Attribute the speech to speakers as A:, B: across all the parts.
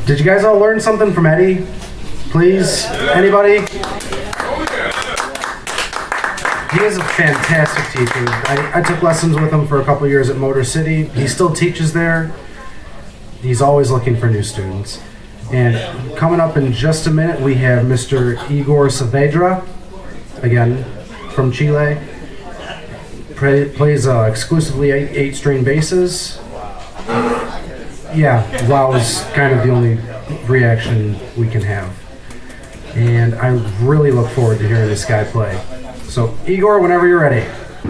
A: Did you guys all learn something from Eddie? Please? Anybody? He is a fantastic teacher. I took lessons with him for a couple years at Motor City. He still teaches there. He's always looking for new students. And coming up in just a minute, we have Mr. Igor Saavedra, again, from Chile. Plays exclusively 8-string basses. Yeah, wow is kind of the only reaction we can have. And I really look forward to hearing this guy play. So, Igor, whenever you're ready.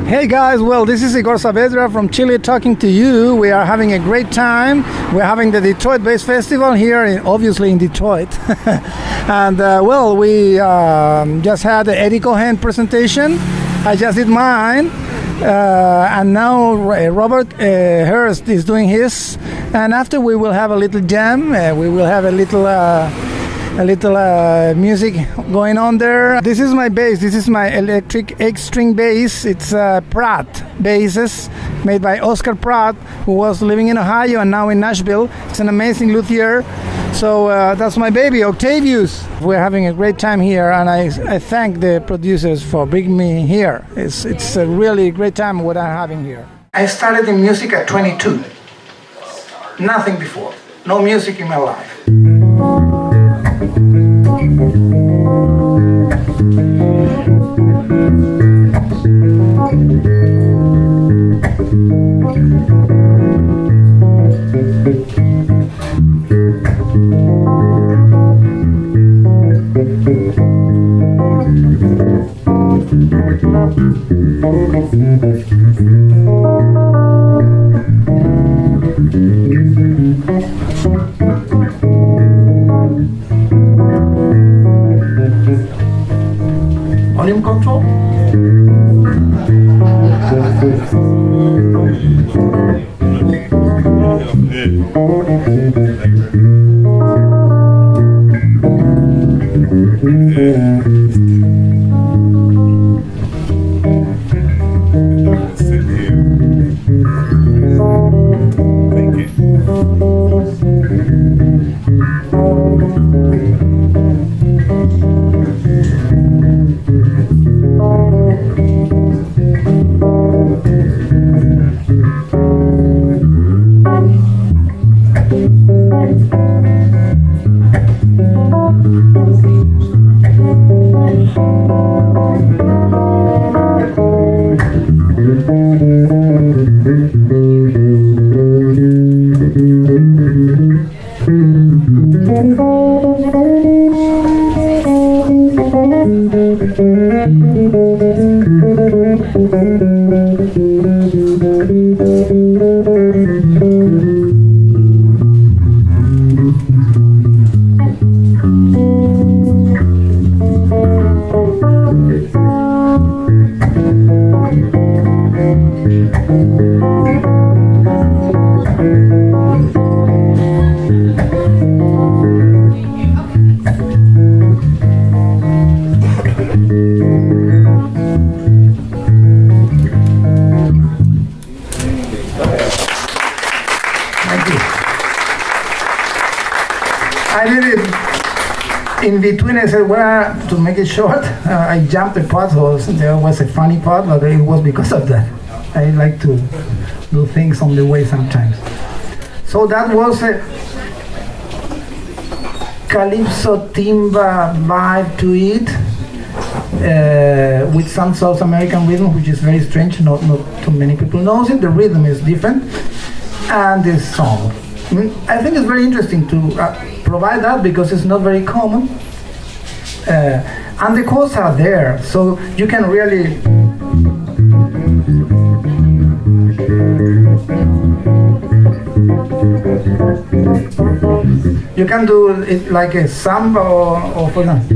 B: Hey guys, well, this is Igor Saavedra from Chile talking to you. We are having a great time. We're having the Detroit Bass Festival here, obviously in Detroit. And well, we just had the Eddie Cohen presentation. I just did mine. And now Robert Hurst is doing his. And after we will have a little jam. We will have a little music going on there. This is my bass. This is my electric 8-string bass. It's Pratt basses made by Oscar Pratt, who was living in Ohio and now in Nashville. It's an amazing luthier. So that's my baby, Octavius. We're having a great time here, and I thank the producers for bringing me here. It's a really great time what I'm having here. I started in music at 22. Nothing before. No music in my life. Volume control? I did it in between. I said, well, to make it short, I jumped the potholes. There was a funny part, but it was because of that. I like to do things on the way sometimes. So that was a calypso timba vibe to it, with some South American rhythm, which is very strange. Not too many people knows it. The rhythm is different, and this song. I think it's very interesting to provide that because it's not very common, and the chords are there, so you can really do it like a samba or for example.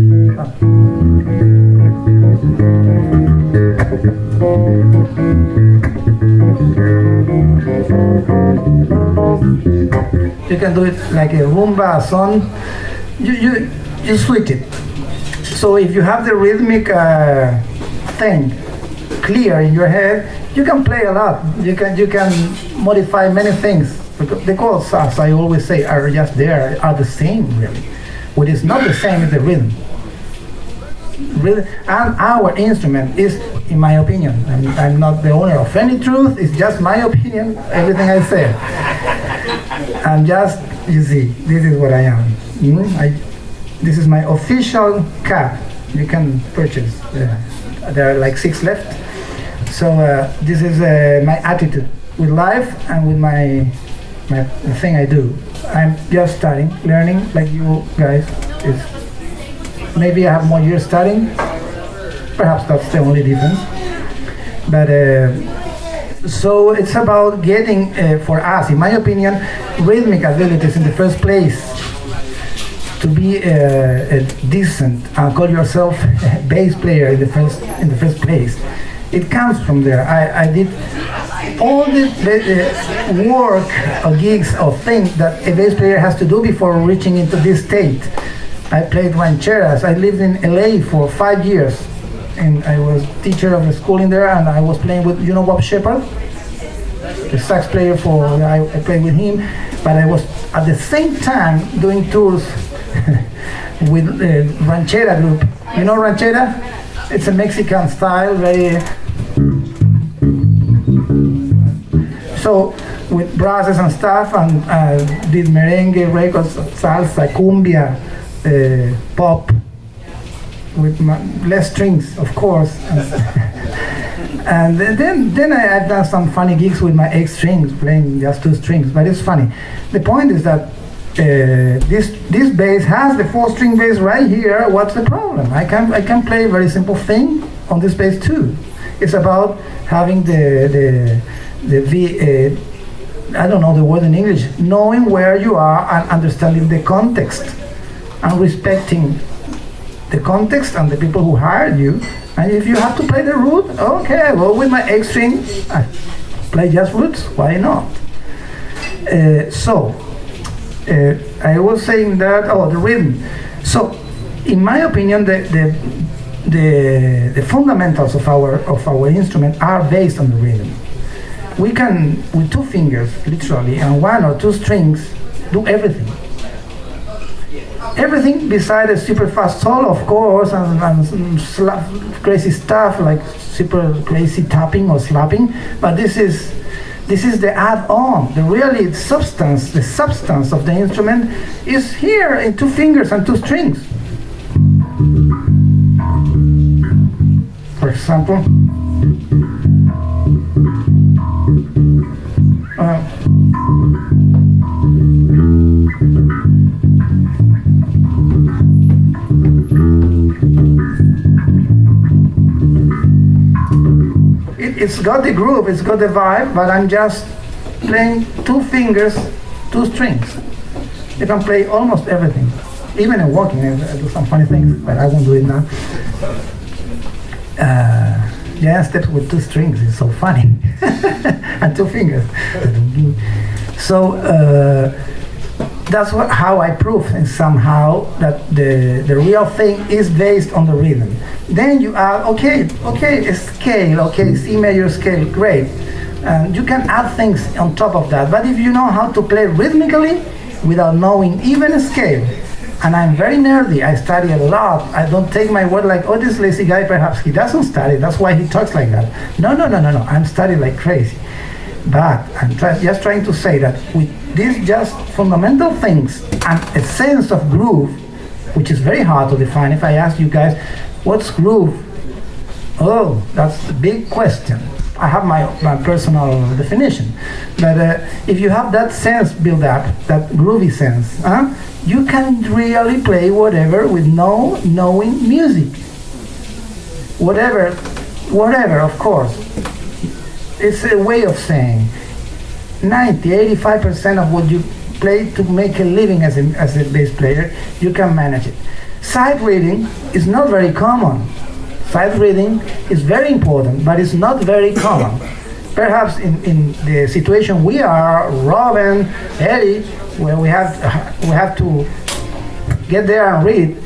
B: You can do it like a rumba, a song. You switch it. So if you have the rhythmic thing clear in your head, you can play a lot. You can modify many things because the chords, as I always say, are just there, are the same really. What is not the same is the rhythm. And our instrument is, in my opinion, I'm not the owner of any truth, it's just my opinion, everything I say. I'm just, you see, this is what I am. This is my official cap. You can purchase. There are like 6 left. So this is my attitude with life and with the thing I do. I'm just studying, learning like you guys. Maybe I have more years studying. Perhaps that's the only difference. But so it's about getting, for us, in my opinion, rhythmic abilities in the first place. To be decent and call yourself a bass player in the first place. It comes from there. I did all the work or gigs or things that a bass player has to do before reaching into this state. I played rancheras. I lived in LA for 5 years, and I was teacher of the school in there, and I was playing with, you know, Bob Shepard, the sax player I played with him, but I was at the same time doing tours with ranchera group. You know ranchera? It's a Mexican style, very. So with brasses and stuff, and did merengue records, salsa, cumbia, pop, with less strings, of course. And then I've done some funny gigs with my 8 strings, playing just 2 strings, but it's funny. The point is that this bass has the 4-string bass right here. What's the problem? I can play a very simple thing on this bass too. It's about having the I don't know the word in English, knowing where you are and understanding the context and respecting the context and the people who hired you. And if you have to play the root, okay, well, with my 8 string, I play just roots, why not? I was saying that, the rhythm. So, in my opinion, the fundamentals of our instrument are based on the rhythm. We can, with 2 fingers, literally, and 1 or 2 strings, do everything. Everything besides a super fast solo, of course, and crazy stuff like super crazy tapping or slapping. But this is the add-on. The substance of the instrument is here in 2 fingers and 2 strings. For example, it's got the groove, it's got the vibe, but I'm just playing 2 fingers, 2 strings. You can play almost everything, even in walking. I do some funny things, but I won't do it now. Jazz steps with 2 strings is so funny, and 2 fingers. So that's how I prove, and somehow that the real thing is based on the rhythm. Then you add, okay, a scale, C major scale, great. And you can add things on top of that. But if you know how to play rhythmically without knowing even a scale, and I'm very nerdy, I study a lot. I don't take my word like, this lazy guy, perhaps he doesn't study, that's why he talks like that. No, I'm studying like crazy. But I'm just trying to say that with these just fundamental things and a sense of groove, which is very hard to define. If I ask you guys, what's groove? Oh, that's the big question. I have my personal definition. But if you have that sense built up, that groovy sense, you can really play whatever with no knowing music. Whatever, of course. It's a way of saying 85% of what you play to make a living as a bass player, you can manage it. Sight reading is not very common. Sight reading is very important, but it's not very common. Perhaps in the situation we are, Robin, Eddie, where we have to get there and read,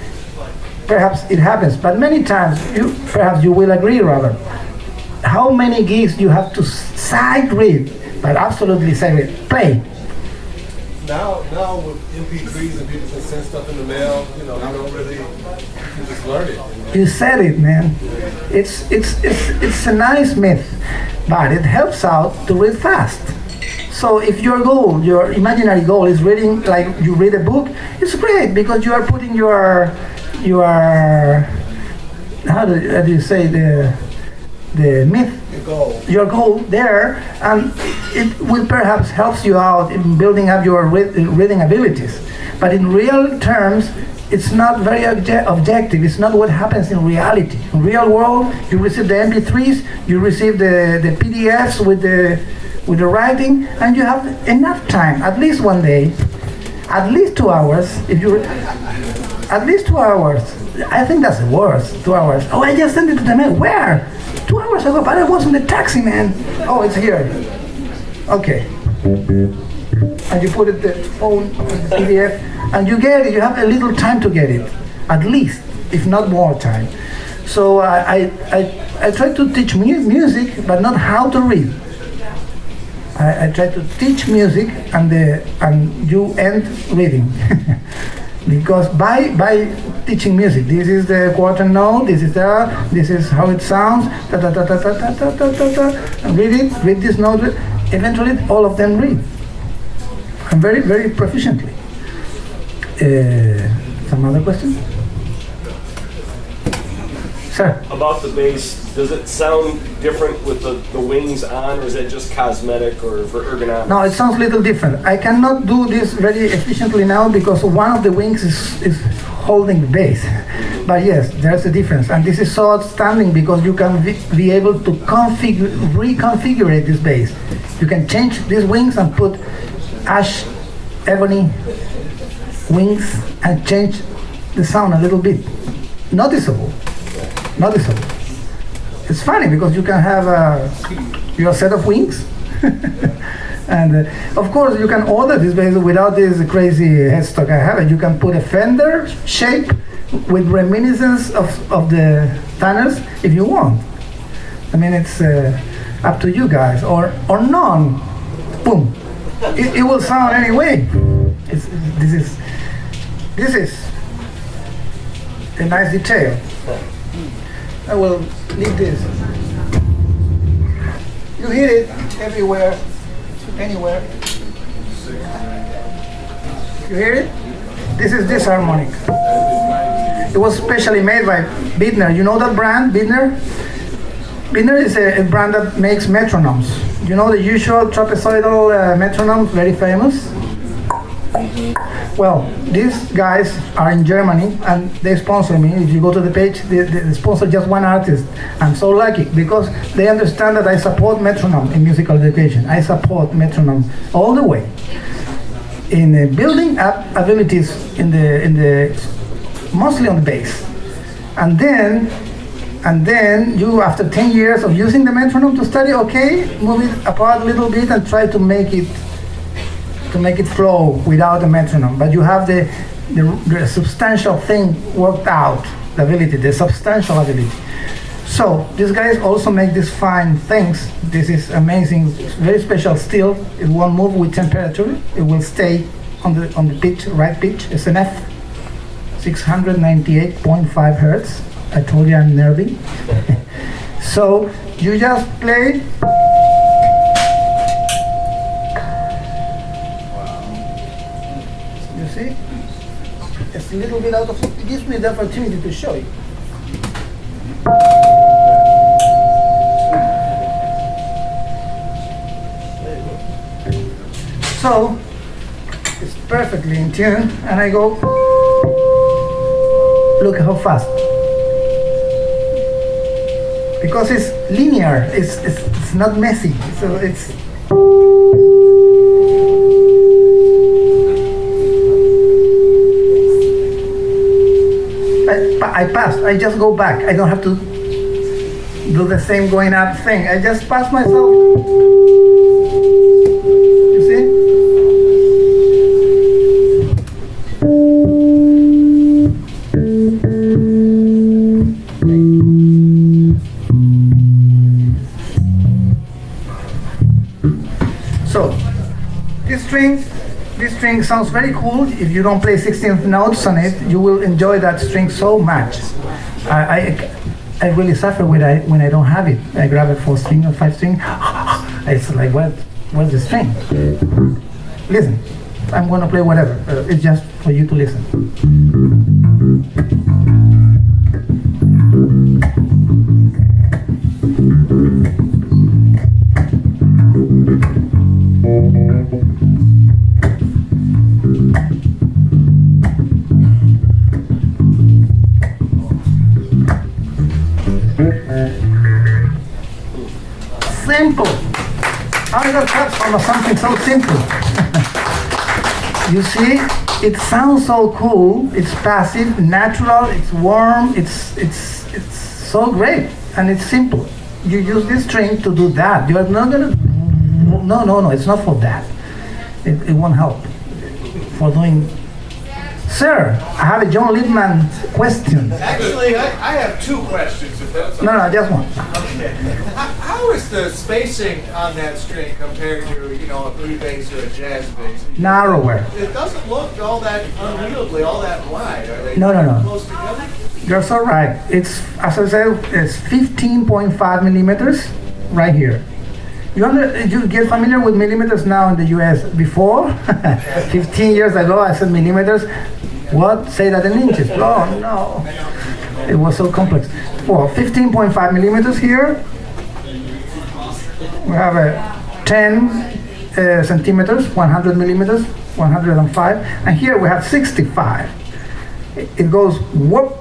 B: perhaps it happens. But many times, perhaps you will agree, Robert, how many gigs you have to sight read, but absolutely sight read, play.
C: Now with MP3s and people can send stuff in the mail, you don't really, you can just learn it.
D: You said it, man. It's a nice myth, but it helps out to read fast. So if your goal, your imaginary goal is reading, like you read a book, it's great because you are putting your how do you say the myth, your goal there, and it will perhaps helps you out in building up your reading abilities. But in real terms, it's not very objective. It's not what happens in reality. In real world, you receive the MP3s, you receive the PDFs with the writing, and you have enough time, at least one day, at least 2 hours. At least 2 hours. I think that's the worst. 2 hours. Oh, I just sent it to the mail. Where? 2 hours ago, but I was in the taxi, man. Oh, it's here. Okay. And you put it the phone in the PDF, and you get it. You have a little time to get it, at least, if not more time. So I try to teach music, but not how to read. I try to teach music, and you end reading. Because by teaching music, this is the quarter note, this is how it sounds, ta ta ta ta ta ta ta ta ta ta, and read this note. Eventually, all of them read, and very very proficiently. Some other questions, sir?
E: About the bass, does it sound different with the wings on, or is it just cosmetic or for ergonomics?
D: No, it sounds a little different. I cannot do this very efficiently now because one of the wings is holding the bass. But yes, there's a difference, and this is so outstanding because you can be able to reconfigure this bass. You can change these wings and put ash, ebony wings and change the sound a little bit. Noticeable. It's funny because you can have your set of wings, and of course you can order this bass without this crazy headstock I have. You can put a fender shape with reminiscence of the Tanners if you want. I mean, it's up to you guys, or none. Boom. It will sound anyway. This is a nice detail. I will leave this. You hear it everywhere, anywhere. You hear it? This is this harmonic. It was specially made by Bittner. You know that brand, Bittner? Bittner is a brand that makes metronomes. You know the usual trapezoidal metronomes, very famous? Well, these guys are in Germany and they sponsor me. If you go to the page, they sponsor just one artist. I'm so lucky because they understand that I support metronome in musical education. I support metronome all the way. In building up abilities in the mostly on the bass. And then you, after 10 years of using the metronome to study, okay, move it apart a little bit and try to make it flow without a metronome. But you have the substantial thing worked out, the substantial ability. So these guys also make these fine things. This is amazing, very special steel. It won't move with temperature. It will stay on the pitch, right pitch. It's an F, 698.5 hertz. I told you I'm nerdy. So you just play. You see? It's a little bit out of. It gives me the opportunity to show you. So it's perfectly in tune, and I go. Look how fast. Because it's linear, it's not messy, so it's. I passed. I just go back. I don't have to do the same going up thing. I just pass myself. You see? string sounds very cool. If you don't play 16th notes on it, you will enjoy that string so much. I really suffer when I don't have it. I grab a 4-string or 5-string. It's like, where's the string? Listen, I'm going to play whatever. It's just for you to listen. Simple. I got cuts from something so simple. You see, it sounds so cool. It's passive, natural. It's warm. It's so great, and it's simple. You use this string to do that. You are not gonna. No. It's not for that. It won't help for doing. Sir, I have a John Littman question.
F: Actually, I have two questions, if that's okay.
D: No, just one.
F: Okay. How is the spacing on that string compared to, a blues bass or a jazz bass?
D: Narrower.
F: It doesn't look all that unwieldy, all that wide. Are they
D: No.
F: close together?
D: You're so right. It's, as I said, it's 15.5 millimeters right here. You get familiar with millimeters now in the US. Before, 15 years ago, I said millimeters. What? Say that in inches. Oh, no. It was so complex. Well, 15.5 millimeters here. We have a 10 centimeters, 100 millimeters, 105. And here we have 65. It goes whoop,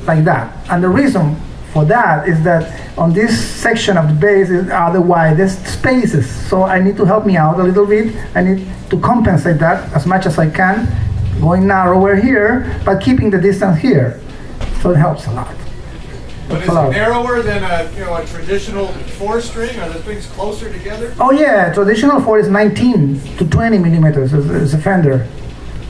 D: like that. And the reason for that is that on this section of the bass are the widest spaces. So I need to help me out a little bit. I need to compensate that as much as I can, going narrower here, but keeping the distance here. So it helps a lot.
F: But is it narrower than a traditional 4-string? Are the strings closer together?
D: Oh yeah, traditional 4 is 19 to 20 millimeters as a Fender.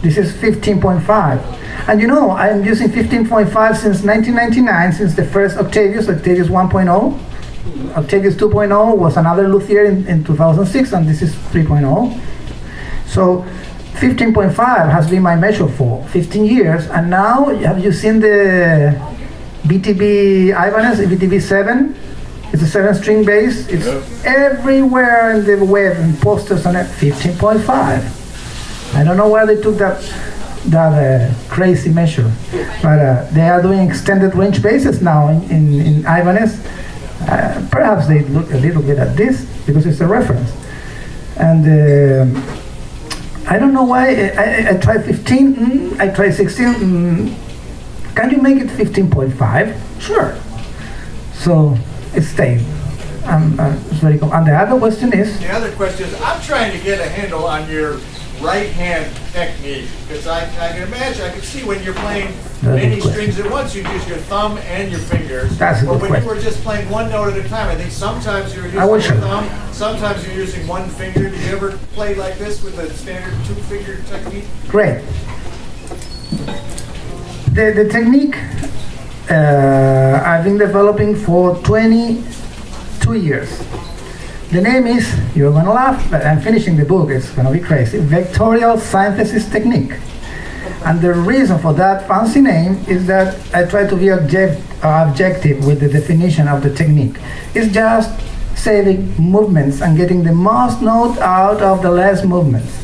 D: This is 15.5. And I'm using 15.5 since 1999, since the first Octavius 1.0. Octavius 2.0 was another luthier in 2006, and this is 3.0. So 15.5 has been my measure for 15 years. And now, have you seen the BTB Ibanez, BTB 7? It's a 7-string bass. It's everywhere in the web and posters on it, 15.5. I don't know where they took that crazy measure, but they are doing extended range basses now in Ibanez. Perhaps they look a little bit at this because it's a reference. And I don't know why I tried 15, I tried 16. Can you make it 15.5? Sure. So it stayed. It's very cool. And the other question is?
F: The other question is, I'm trying to get a handle on your right hand technique, because I can imagine, I can see when you're playing many strings at once, you use your thumb and your fingers.
D: That's a good
F: But when
D: question.
F: you were just playing one note at a time, I think sometimes you're using your thumb, sometimes you're using one finger. Do you ever play like this with a standard 2-finger technique?
D: Great. The technique I've been developing for 22 years. The name is, you're going to laugh, but I'm finishing the book, it's going to be crazy, Vectorial Synthesis Technique. And the reason for that fancy name is that I try to be objective with the definition of the technique. It's just saving movements and getting the most note out of the less movements.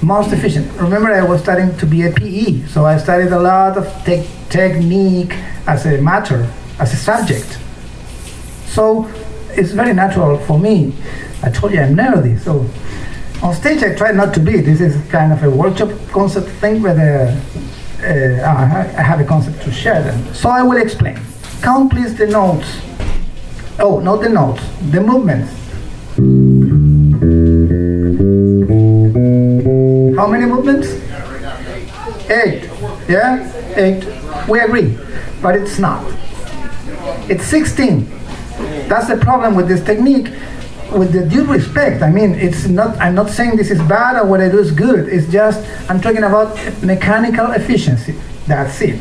D: Most efficient. Remember, I was studying to be a PE, so I studied a lot of technique as a matter, as a subject. So it's very natural for me. I told you I'm nerdy, so on stage I try not to be. This is kind of a workshop concept thing, but I have a concept to share them. So I will explain. Count please the notes. Oh, not the notes, the movements. How many movements? 8. Yeah? 8. We agree, but it's not. It's 16. That's the problem with this technique, with the due respect. I mean, it's not, I'm not saying this is bad or what I do is good. It's just, I'm talking about mechanical efficiency. That's it.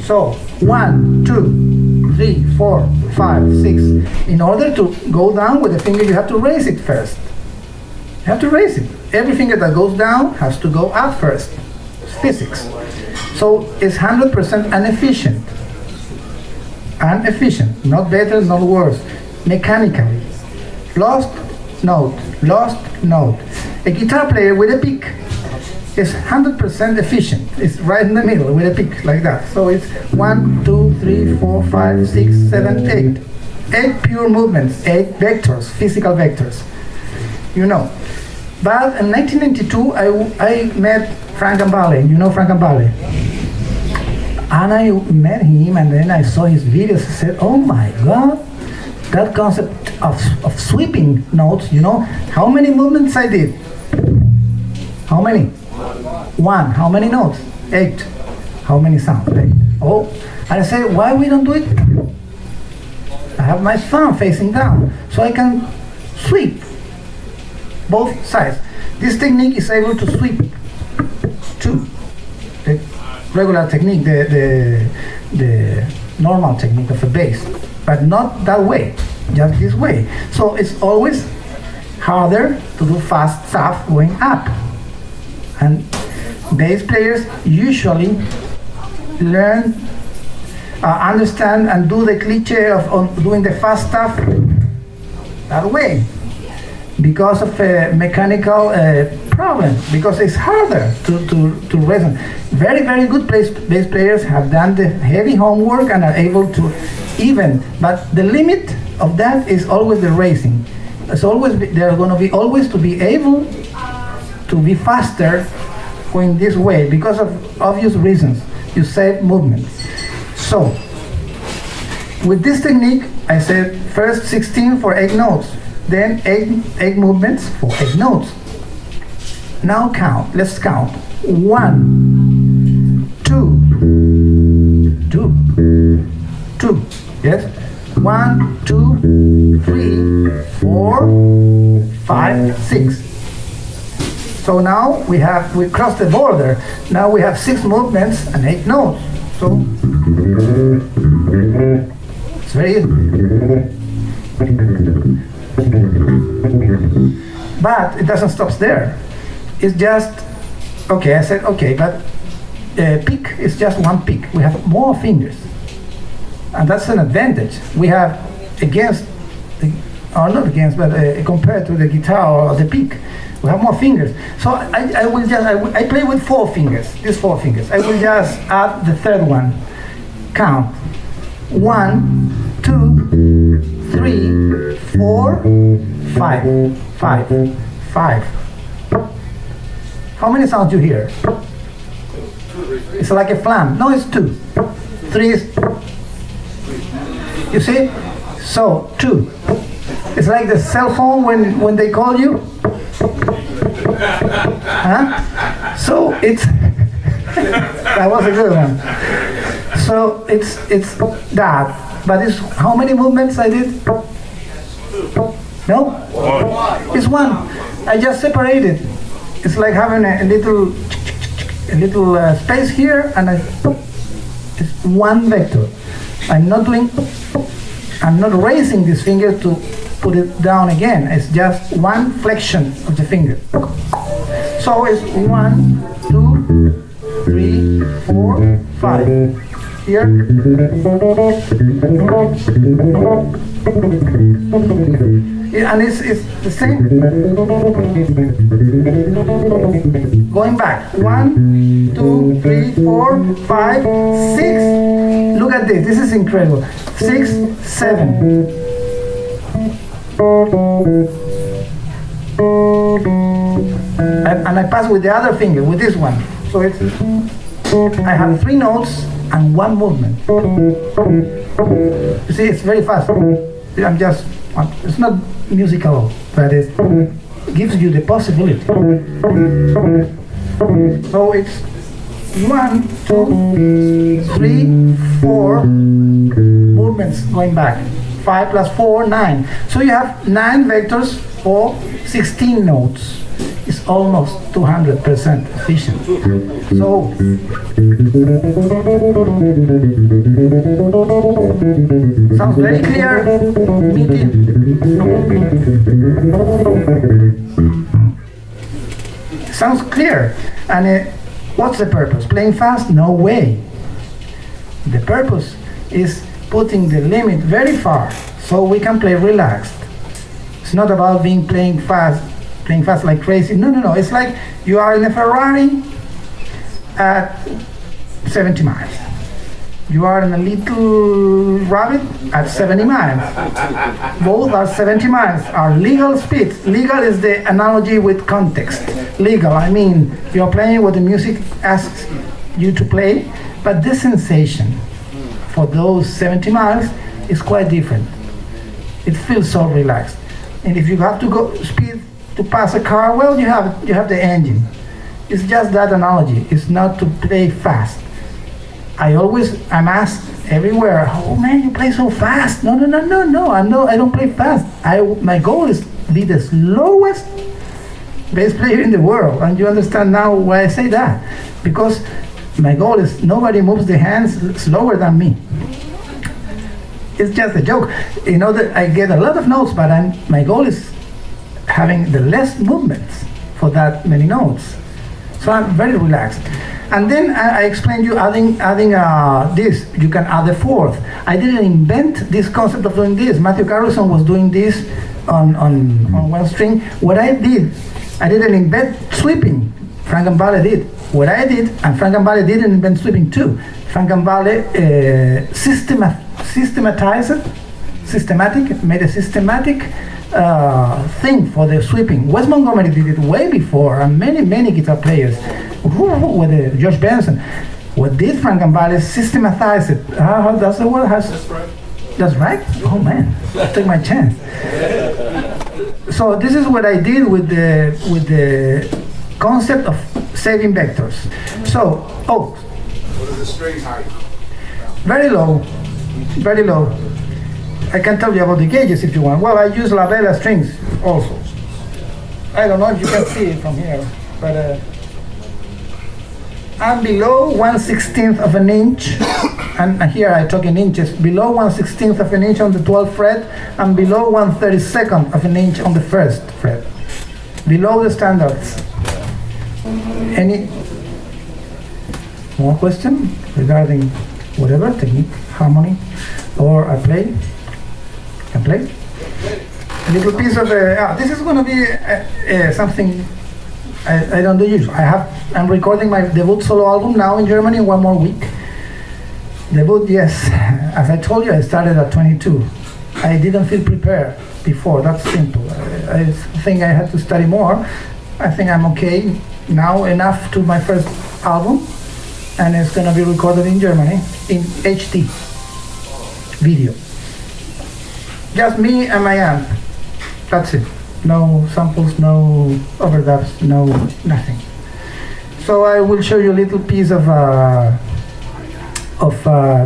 D: So, 1, 2, 3, 4, 5, 6. In order to go down with the finger, you have to raise it first. You have to raise it. every finger that goes down has to go up first. It's physics. So it's 100% inefficient. Inefficient, not better, not worse. Mechanically. Lost note, lost note. A guitar player with a pick is 100% efficient. It's right in the middle with a pick like that. So it's 1, 2, 3, 4, 5, 6, 7, 8. 8 pure movements, 8 vectors, physical vectors. You know. But in 1992, I met Frank Gambale. You know Frank Gambale? And I met him, and then I saw his videos. I said, oh my God, that concept of sweeping notes, you know, how many movements I did? How many? 1. How many notes? 8. How many sounds? 8. Oh, and I said, why we don't do it? I have my thumb facing down, so I can sweep both sides. This technique is able to sweep 2. The regular technique, the normal technique of a bass, but not that way, just this way. So it's always harder to do fast stuff going up. And bass players usually learn, understand and do the cliche of doing the fast stuff that way because of a mechanical problem, because it's harder to resonate. Very, very good bass players have done the heavy homework and are able to even, but the limit of that is always the racing. It's always they're going to be always to be able to be faster going this way because of obvious reasons. You save movements. So with this technique, I said first 16 for 8 notes, then 8 movements for 8 notes. Now count. Let's count. 1, 2, 2. Yes. 1, 2, 3, 4, 5, 6. So now we crossed the border. Now we have 6 movements and 8 notes. So it's very easy. But it doesn't stop there. It's just, okay, I said, okay, but pick is just 1 pick. We have more fingers. And that's an advantage. We have not against, but compared to the guitar or the pick, we have more fingers. So I play with 4 fingers, these 4 fingers. I will just add the third one. Count. 1, 2, 3, 4, 5, 5, 5. How many sounds you hear? It's like a flam. No, it's 2. 3 is, you see? So 2. It's like the cell phone when they call you. Huh? So it's that was a good one. So it's that, but it's how many movements I did? No, it's 1. I just separated. It's like having a little space here, and it's 1 vector. I'm not raising this finger to put it down again. It's just 1 flexion of the finger. So it's 1, 2, 3, 4, 5. Here. And it's the same. Going back. 1, 2, 3, 4, 5, 6. Look at this. This is incredible. 6, 7. And I pass with the other finger, with this one. So I have 3 notes and 1 movement. You see, it's very fast. It's not musical, but it gives you the possibility. So it's 1, 2, 3, 4 movements going back. 5 plus 4, 9. So you have 9 vectors for 16 notes. It's almost 200% efficient. So sounds very clear, meaty. sounds clear. And what's the purpose? Playing fast? No way. The purpose is putting the limit very far so we can play relaxed. It's not about playing fast like crazy. No. It's like you are in a Ferrari at 70 miles. You are in a little rabbit at 70 miles. Both are 70 miles, are legal speeds. Legal is the analogy with context. Legal, I mean, you're playing what the music asks you to play, but the sensation for those 70 miles is quite different. It feels so relaxed. And if you have to go speed to pass a car, well, you have the engine. It's just that analogy. It's not to play fast. I'm asked everywhere, oh man, you play so fast. No, I don't play fast. My goal is to be the slowest bass player in the world. And you understand now why I say that. Because my goal is nobody moves the hands slower than me. It's just a joke. You know that I get a lot of notes, but my goal is having the less movements for that many notes. So I'm very relaxed. And then I explained you adding this. You can add a fourth. I didn't invent this concept of doing this. Matthew Carlson was doing this on one string. What I didn't invent sweeping. Frank and Valle did. What I did, and Frank and Valle didn't invent sweeping too. Frank and Valle made a systematic thing for the sweeping. Wes Montgomery did it way before, and many guitar players. With George Benson. What did Frank and Valle systematize it? That's the word.
C: That's right.
D: That's right? Oh man, I took my chance. So this is what I did with the concept of saving vectors. So,
C: What is the string height?
D: very low. I can tell you about the gauges if you want. Well, I use La Vela strings also. I don't know if you can see it from here, but I'm below 1/16th of an inch, and here I talk in inches, below 1/16th of an inch on the 12th fret, and below 1/32nd of an inch on the 1st fret. Below the standards. Any more question regarding whatever, technique, harmony, or I can play? A little piece of, this is going to be something I don't do usually. I'm recording my debut solo album now in Germany in 1 more week. Debut, yes. As I told you, I started at 22. I didn't feel prepared before. That's simple. I think I had to study more. I think I'm okay now enough to my first album, and it's going to be recorded in Germany in HD video. Just me and my amp. That's it. No samples, no overdubs, no nothing. So I will show you a little piece of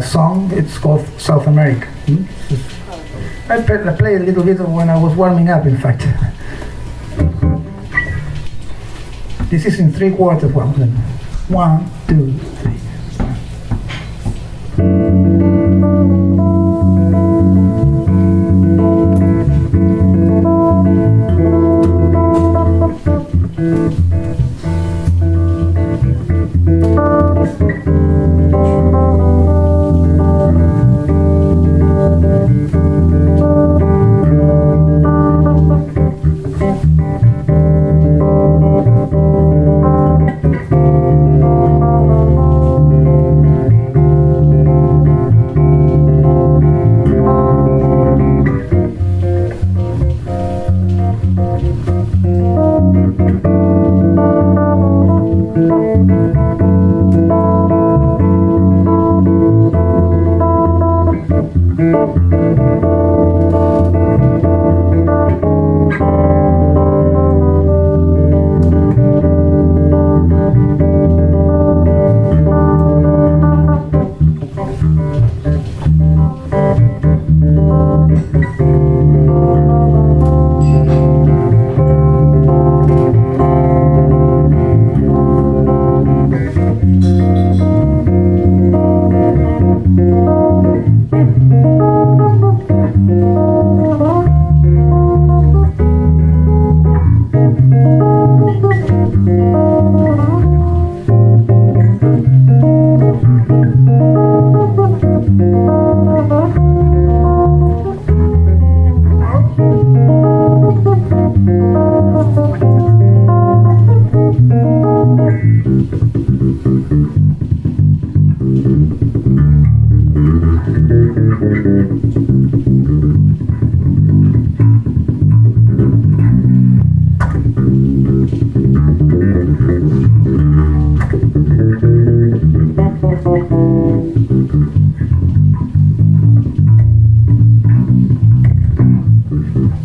D: song. It's called South America. I played a little bit when I was warming up, in fact. This is in 3/4. Well, then 1, 2, 3.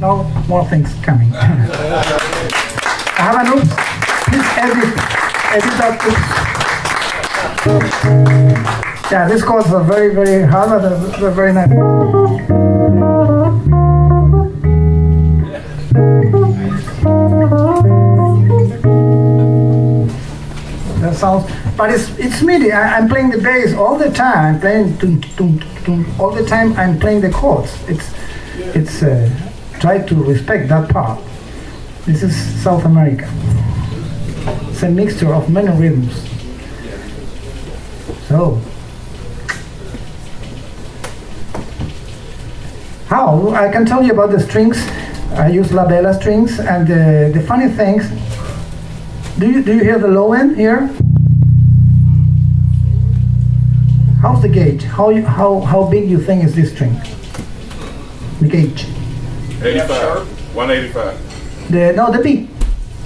D: No more things coming. I have an oops. Please edit that oops. Yeah, these chords are very, very hard, but they're very nice. That sounds, but it's MIDI. I'm playing the bass all the time. I'm playing tum, tum, tum, all the time. I'm playing the chords. It's try to respect that part. This is South America. It's a mixture of many rhythms. So, how I can tell you about the strings. I use labella strings, and the funny things. Do you hear the low end here? How's the gauge? How big you think is this string? The gauge.
G: 85. 185.
D: The B.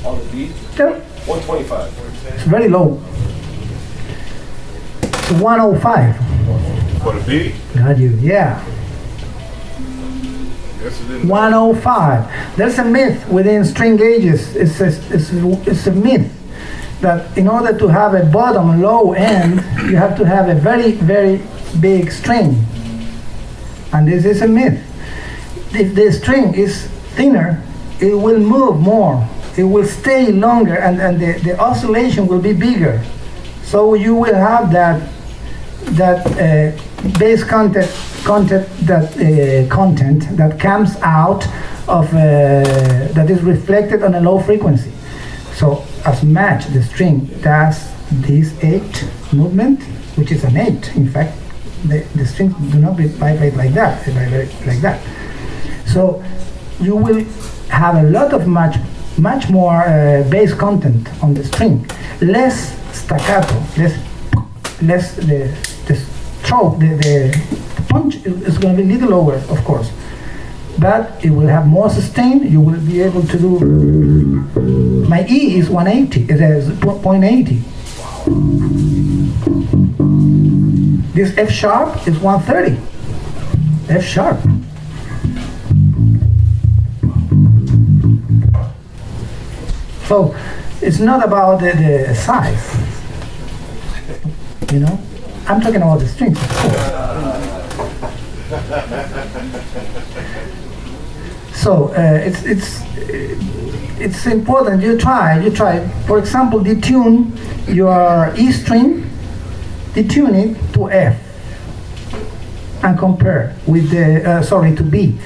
E: On the beat,
D: Yeah,
E: 125.
D: it's very low. It's 105.
G: For the beat?
D: Got you. Yeah.
G: Yes, it is.
D: 105. There's a myth within string gauges. It's a myth that in order to have a bottom low end, you have to have a very, very big string. And this is a myth. If the string is thinner, it will move more. It will stay longer, and the oscillation will be bigger. So you will have that bass content that comes out of that is reflected on a low frequency. So as much the string does this 8 movement, which is an 8, in fact, the strings do not vibrate like that. They vibrate like that. So you will have a lot of much more bass content on the string, less staccato, less the stroke, the punch is going to be a little lower, of course, but it will have more sustain. You will be able to do. My E is 180. It is 0.80. This F sharp is 130. F sharp. So it's not about the size, you know. I'm talking about the strings, of course. So it's important. You try. For example, detune your E string, detune it to F, and compare with the to B,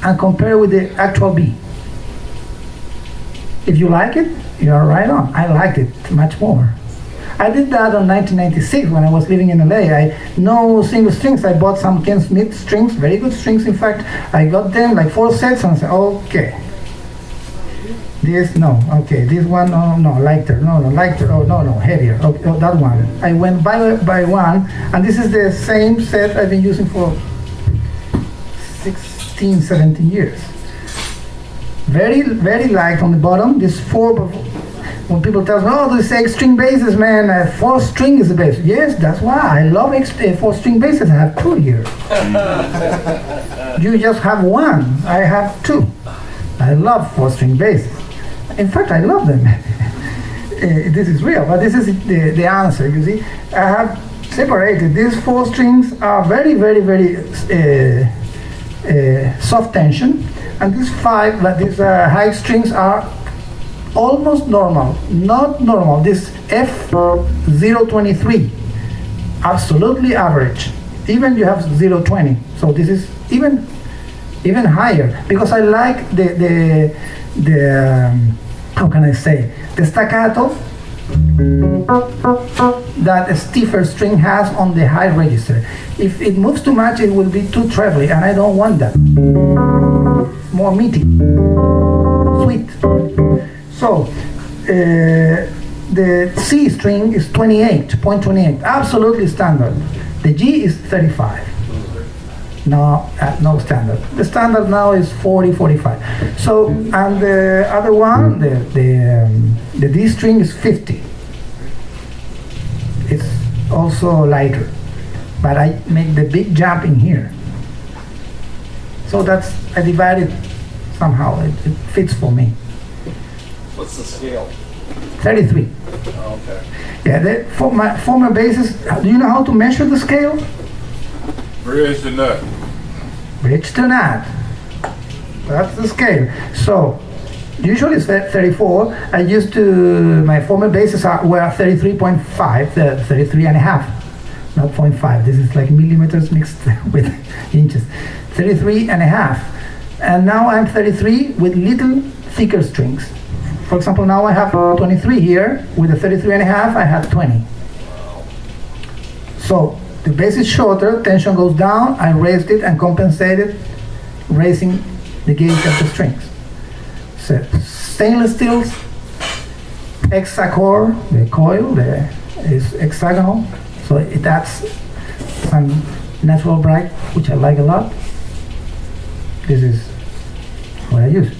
D: and compare with the actual B. If you like it, you're right on. I liked it much more. I did that in 1996 when I was living in LA. No single strings. I bought some Ken Smith strings, very good strings. In fact, I got them like 4 sets, and I said, okay. This no, okay. This one no, lighter, no, lighter. Oh no, heavier. Okay, oh, that one. I went by one, and this is the same set I've been using for 16, 17 years. Very, very light on the bottom. This 4. When people tell me, oh, this 8-string basses, man, 4-string is the bass. Yes, that's why I love 4-string basses. I have 2 here. You just have 1. I have 2. I love 4-string basses. In fact, I love them. This is real, but this is the answer. You see, I have separated. These 4 strings are very, very, very soft tension, and these 5, but these high strings are almost normal, not normal. This F023, absolutely average. Even you have 020, so this is even higher, because I like the how can I say, the staccato that a stiffer string has on the high register. If it moves too much, it will be too trebly, and I don't want that. More meaty, sweet. So the C string is 28.28, absolutely standard. The G is 35. No standard. The standard now is 40, 45. So, and the other one, the D string is 50. It's also lighter, but I make the big jump in here. So I divided somehow. It fits for me.
E: What's the scale?
D: 33.
E: Oh, okay.
D: Yeah, for my former basses, do you know how to measure the scale?
G: Bridge the nut.
D: Bridge to nut. That's the scale. So, usually it's 34. I used to, my former basses were 33.5, 33 and a half, not 0.5. This is like millimeters mixed with inches. 33 and a half. And now I'm 33 with little thicker strings. For example, now I have 23 here. With the 33 and a half, I have 20. So the bass is shorter, tension goes down, I raised it and compensated, raising the gauge of the strings. So stainless steels, hexacore, the coil is hexagonal, so it adds some natural bright, which I like a lot. This is what I use.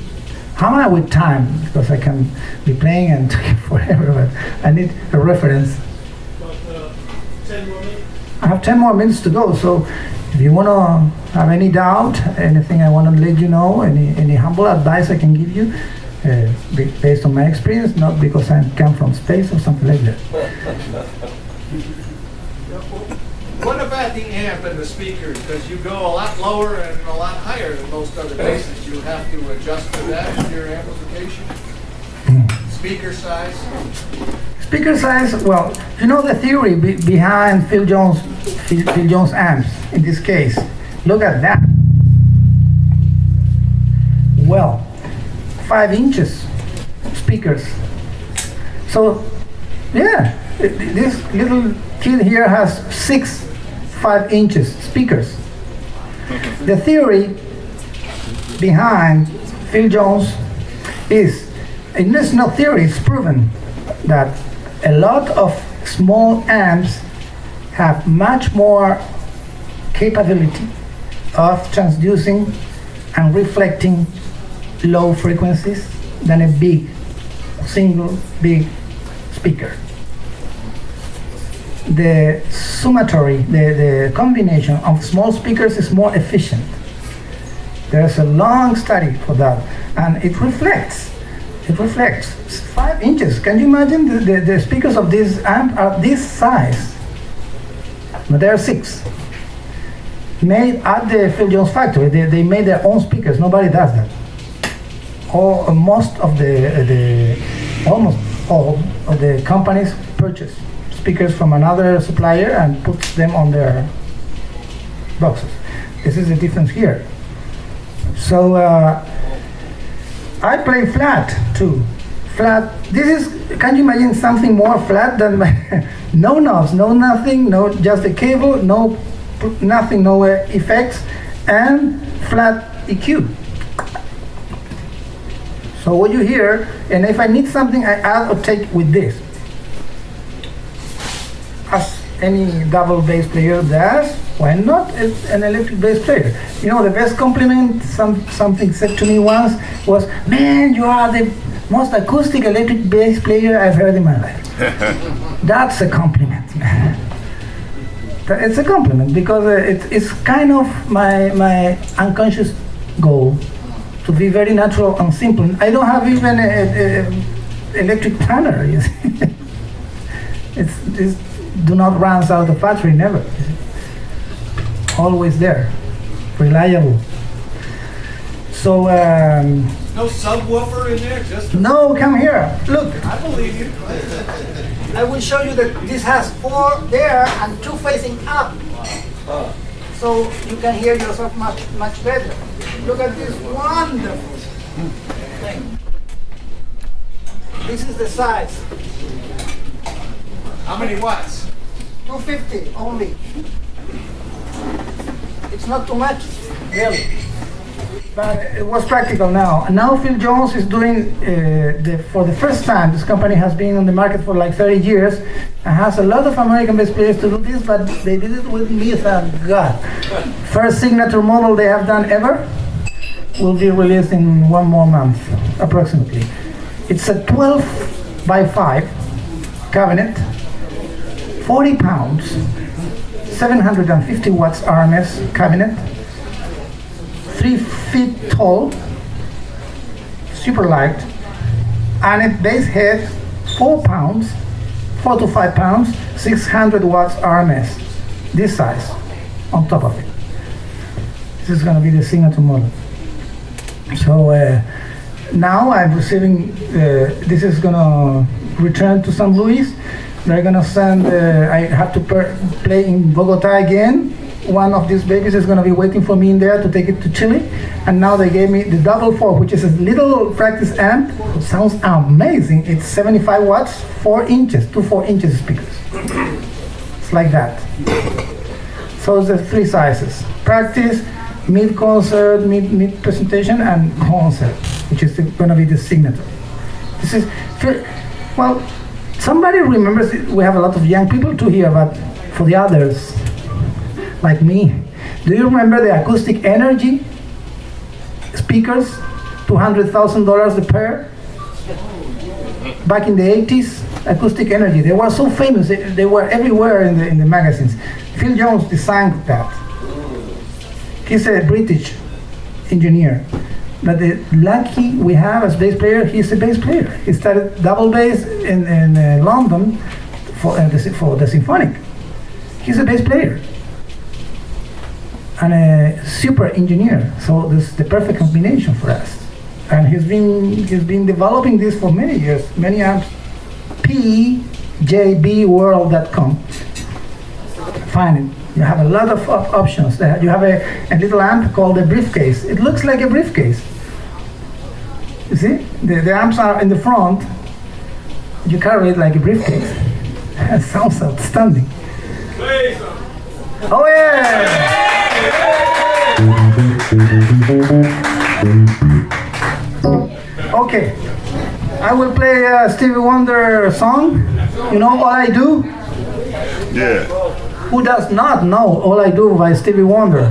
D: How am I with time? Because I can be playing and talking forever, but I need a reference.
F: 10 more minutes.
D: I have 10 more minutes to go, so if you want to have any doubt, anything I want to let you know, any humble advice I can give you, based on my experience, not because I come from space or something like that.
F: What about the amp and the speakers? Because you go a lot lower and a lot higher than most other basses. You have to adjust for that with your amplification? Speaker size?
D: Speaker size, well, you know the theory behind Phil Jones amps in this case. Look at that. Well, 5 inches speakers. So, yeah, this little kid here has 6 5-inches speakers. The theory behind Phil Jones is, and it's not theory, it's proven that a lot of small amps have much more capability of transducing and reflecting low frequencies than a single big speaker. The summatory, the combination of small speakers is more efficient. There's a long study for that, and it reflects. It reflects 5 inches. Can you imagine the speakers of this amp are this size? But there are 6. Made at the Phil Jones factory. They made their own speakers. Nobody does that. Almost all of the companies purchase speakers from another supplier and puts them on their boxes. This is the difference here. So I play flat too. Flat. This is. Can you imagine something more flat than no knobs, no nothing, no just a cable, no nothing, no effects, and flat EQ. So what you hear, and if I need something, I add or take with this. As any double bass player does, why not an electric bass player? You know, the best compliment something said to me once was, "Man, you are the most acoustic electric bass player I've heard in my life." That's a compliment. It's a compliment because it's kind of my unconscious goal to be very natural and simple. I don't have even a electric tanner. You see? It's do not runs out of battery, never. Always there, reliable. So
F: No subwoofer in there? Just
D: no, come here. Look,
F: I believe you.
D: I will show you that this has 4 there and 2 facing up. So you can hear yourself much better. Look at this wonderful thing. This is the size.
F: How many watts?
D: 250 only. It's not too much, really. But it was practical now. And now Phil Jones is doing, for the first time, this company has been on the market for like 30 years and has a lot of American bass players to do this, but they did it with me, thank God. First signature model they have done ever will be released in 1 more month, approximately. It's a 12 by 5 cabinet, 40 pounds, 750 watts RMS cabinet, 3 feet tall, super light, and a bass head, 4 pounds, 4 to 5 pounds, 600 watts RMS, this size, on top of it. This is going to be the signature model. So now I'm receiving, this is going to return to St. Louis. They're going to send, I have to play in Bogota again. One of these babies is going to be waiting for me in there to take it to Chile. And now they gave me the double 4, which is a little practice amp. It sounds amazing. It's 75 watts, 4 inches, 2 4-inch speakers. It's like that. So it's the 3 sizes: practice, mid-concert, mid-presentation, and concert, which is going to be the signature. This is, well, somebody remembers, we have a lot of young people too here, but for the others, like me, do you remember the Acoustic Energy speakers? $200,000 a pair? Back in the 80s, Acoustic Energy, they were so famous, they were everywhere in the magazines. Phil Jones designed that. He's a British engineer. But the lucky we have as bass player, he's a bass player. He started double bass in London for the symphonic. He's a bass player and a super engineer. So this is the perfect combination for us. And he's been developing this for many years. Many amps. pjbworld.com. Find it. You have a lot of options there. You have a little amp called a briefcase. It looks like a briefcase. You see? The amps are in the front. You carry it like a briefcase. That sounds outstanding. Oh yeah! Okay. I will play a Stevie Wonder song. You know All I Do?
G: Yeah.
D: Who does not know All I Do by Stevie Wonder?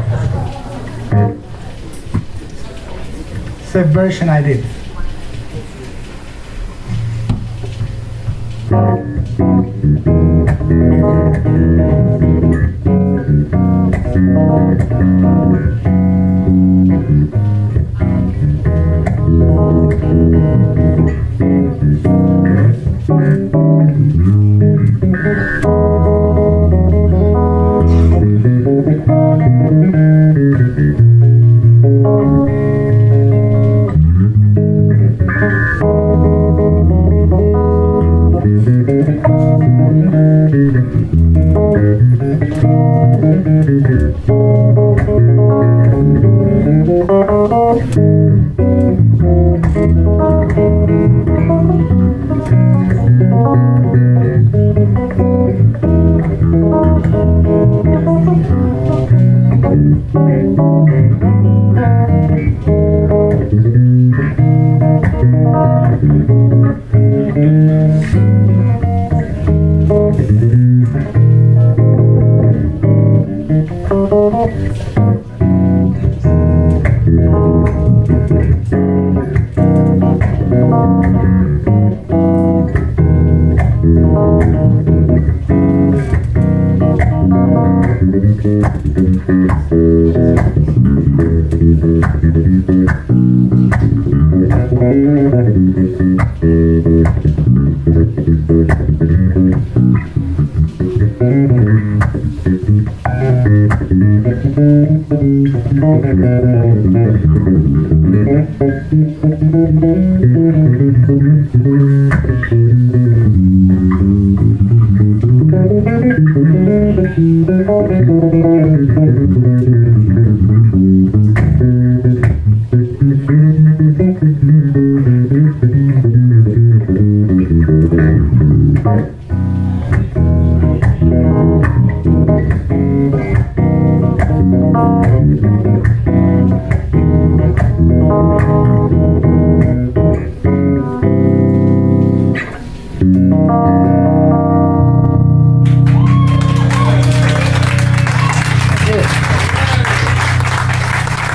D: It's a version I did.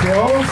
D: The old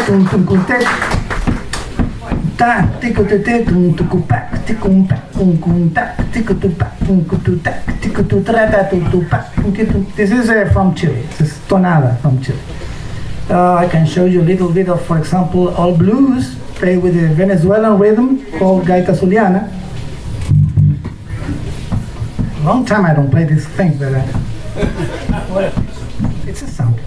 D: tum tum tum te. Ta tiku te te tum tuku pak tikum pak kum kum ta tiku tu pak kum kutu ta tiku tu trata tu tu pak kum kitu. This is from Chile. This is tonada from Chile. I can show you a little bit of, for example, all blues played with a Venezuelan rhythm called gaita zuliana. Long time I don't play this thing, but it's a sound.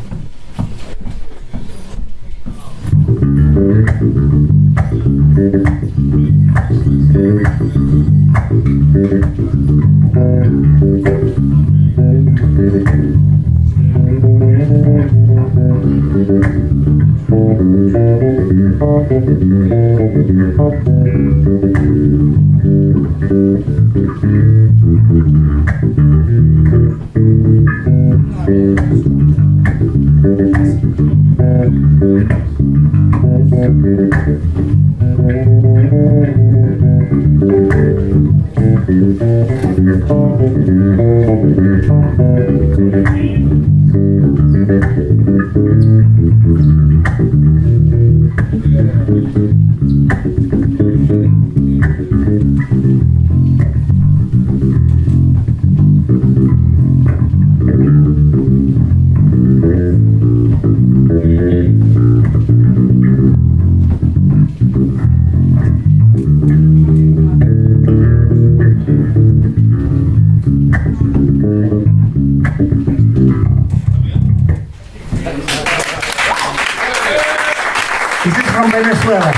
D: This is from Venezuela.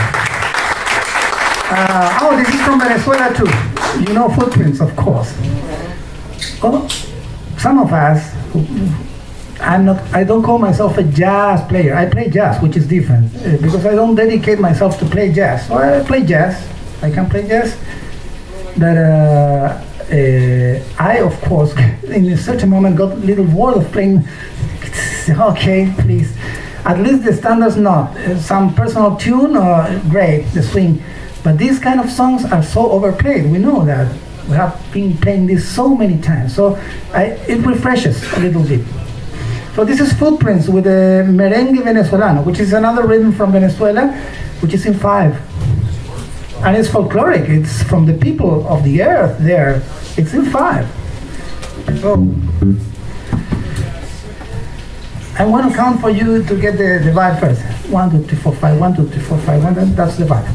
D: This is from Venezuela too. You know Footprints, of course. Well, some of us, I don't call myself a jazz player. I play jazz, which is different, because I don't dedicate myself to play jazz. So I play jazz. I can play jazz. But I, of course, in a certain moment got a little bored of playing. Okay, please. At least the standards not. Some personal tune, great, the swing. But these kind of songs are so overplayed. We know that. We have been playing this so many times. So it refreshes a little bit. So this is Footprints with the merengue venezolano, which is another rhythm from Venezuela, which is in 5. And it's folkloric. It's from the people of the earth there. It's in 5. So I want to count for you to get the vibe first. 1, 2, 3, 4, 5. 1, 2, 3, 4, 5. 1. That's the vibe.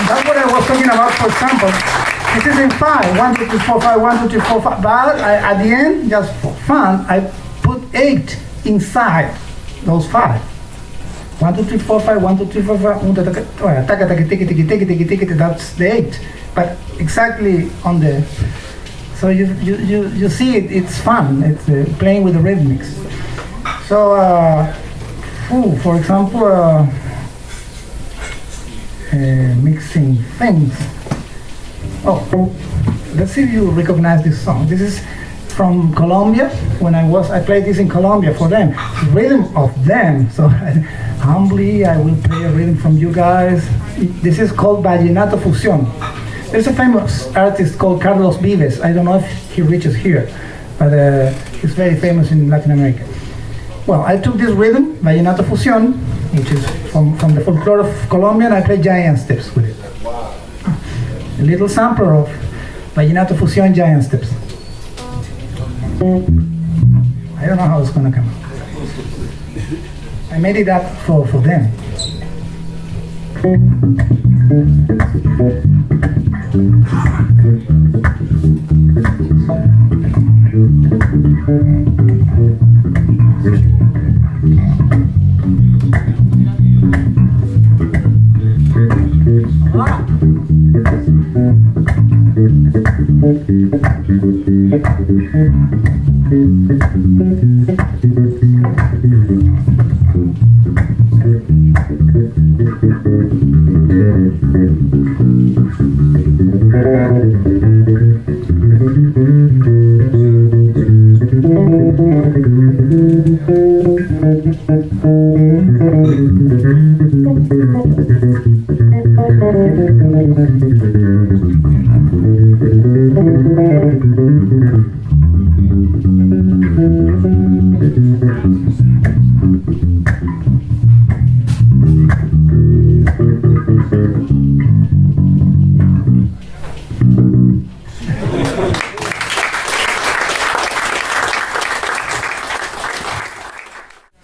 D: That's what I was talking about, for example. This is in 5, 1, 2, 3, 4, 5, 1, 2, 3, 4, 5. But at the end, just for fun, I put 8 inside those 5. 1, 2, 3, 4, 5, 1, 2, 3, 4, 5. That's the 8. But exactly on the. So you see it's fun. It's playing with the rhythmics. So, for example, mixing things. Oh, let's see if you recognize this song. This is from Colombia. When I played this in Colombia for them, rhythm of them. So humbly, I will play a rhythm from you guys. This is called Vallenato Fusión. There's a famous artist called Carlos Vives. I don't know if he reaches here, but he's very famous in Latin America. Well, I took this rhythm, Vallenato Fusión, which is from the folklore of Colombia, and I play giant steps with it. A little sampler of Vallenato Fusión giant steps. I don't know how it's gonna come out. I made it up for them.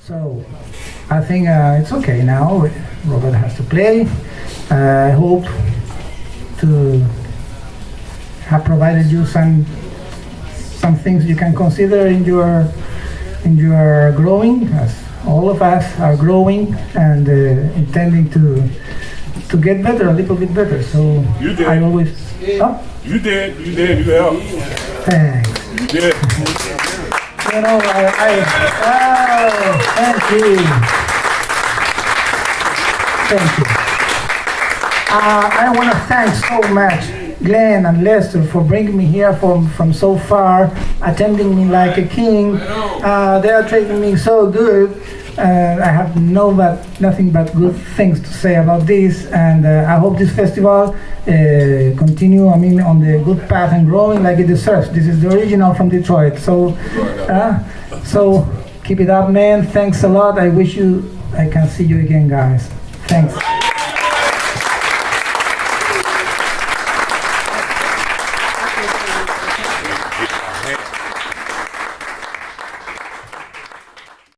D: So, I think it's okay now. Robert has to play. I hope to have provided you some things you can consider in your growing, as all of us are growing and intending to get better, a little bit better. So
G: You did.
D: I always. Oh,
G: You did. You helped.
D: thanks.
G: You did.
D: You know, thank you. Thank you. I want to thank so much Glenn and Lester for bringing me here from so far, attending me like a king. They are treating me so good. I have nothing but good things to say about this, and I hope this festival continue. I mean, on the good path and growing like it deserves. This is the original from Detroit, so keep it up, man. Thanks a lot. I can see you again, guys. Thanks.